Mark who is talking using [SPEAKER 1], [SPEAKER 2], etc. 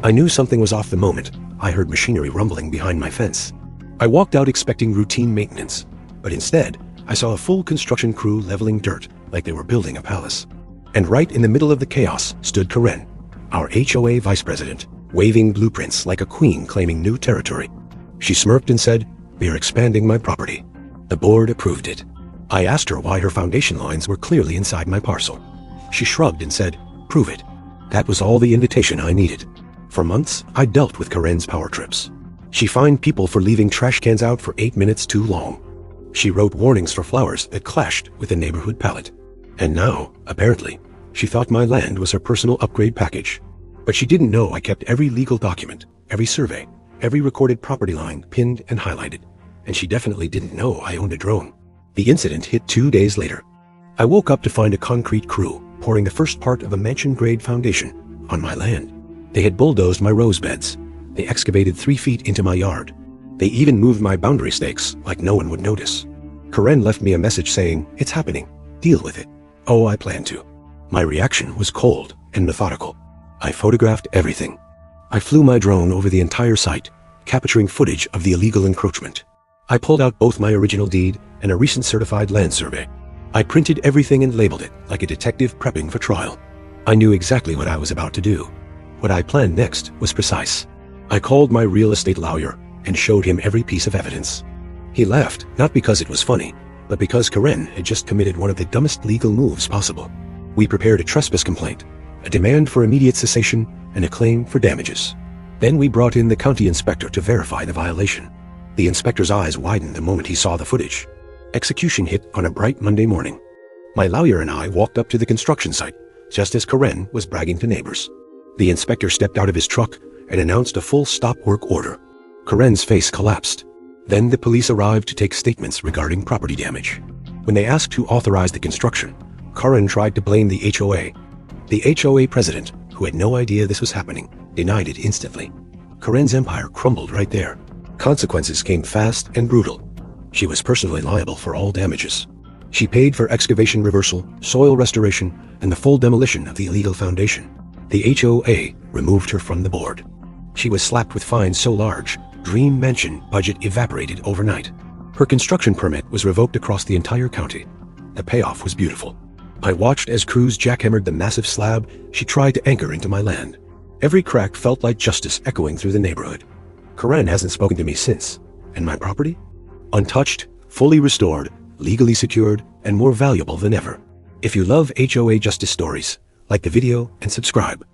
[SPEAKER 1] I knew something was off the moment I heard machinery rumbling behind my fence. I walked out expecting routine maintenance, but instead, I saw a full construction crew leveling dirt like they were building a palace. And right in the middle of the chaos stood Karen, our HOA vice president, waving blueprints like a queen claiming new territory. She smirked and said, "We are expanding my property." The board approved it. I asked her why her foundation lines were clearly inside my parcel. She shrugged and said, "Prove it." That was all the invitation I needed. For months, I dealt with Karen's power trips. She fined people for leaving trash cans out for 8 minutes too long. She wrote warnings for flowers that clashed with the neighborhood palette. And now, apparently, she thought my land was her personal upgrade package. But she didn't know I kept every legal document, every survey, every recorded property line pinned and highlighted. And she definitely didn't know I owned a drone. The incident hit 2 days later. I woke up to find a concrete crew pouring the first part of a mansion-grade foundation on my land. They had bulldozed my rose beds. They excavated 3 feet into my yard. They even moved my boundary stakes like no one would notice. Karen left me a message saying, "It's happening. Deal with it." Oh, I planned to. My reaction was cold and methodical. I photographed everything. I flew my drone over the entire site, capturing footage of the illegal encroachment. I pulled out both my original deed and a recent certified land survey. I printed everything and labeled it like a detective prepping for trial. I knew exactly what I was about to do. What I planned next was precise. I called my real estate lawyer and showed him every piece of evidence. He laughed, not because it was funny, but because Karen had just committed one of the dumbest legal moves possible. We prepared a trespass complaint, a demand for immediate cessation, and a claim for damages. Then we brought in the county inspector to verify the violation. The inspector's eyes widened the moment he saw the footage. Execution hit on a bright Monday morning. My lawyer and I walked up to the construction site, just as Karen was bragging to neighbors. The inspector stepped out of his truck and announced a full stop work order. Karen's face collapsed. Then the police arrived to take statements regarding property damage. When they asked who authorized the construction, Karen tried to blame the HOA. The HOA president, who had no idea this was happening, denied it instantly. Karen's empire crumbled right there. Consequences came fast and brutal. She was personally liable for all damages. She paid for excavation reversal, soil restoration, and the full demolition of the illegal foundation. The HOA removed her from the board. She was slapped with fines so large, Dream Mansion budget evaporated overnight. Her construction permit was revoked across the entire county. The payoff was beautiful. I watched as crews jackhammered the massive slab she tried to anchor into my land. Every crack felt like justice echoing through the neighborhood. Karen hasn't spoken to me since. And my property? Untouched, fully restored, legally secured, and more valuable than ever. If you love HOA justice stories, like the video and subscribe.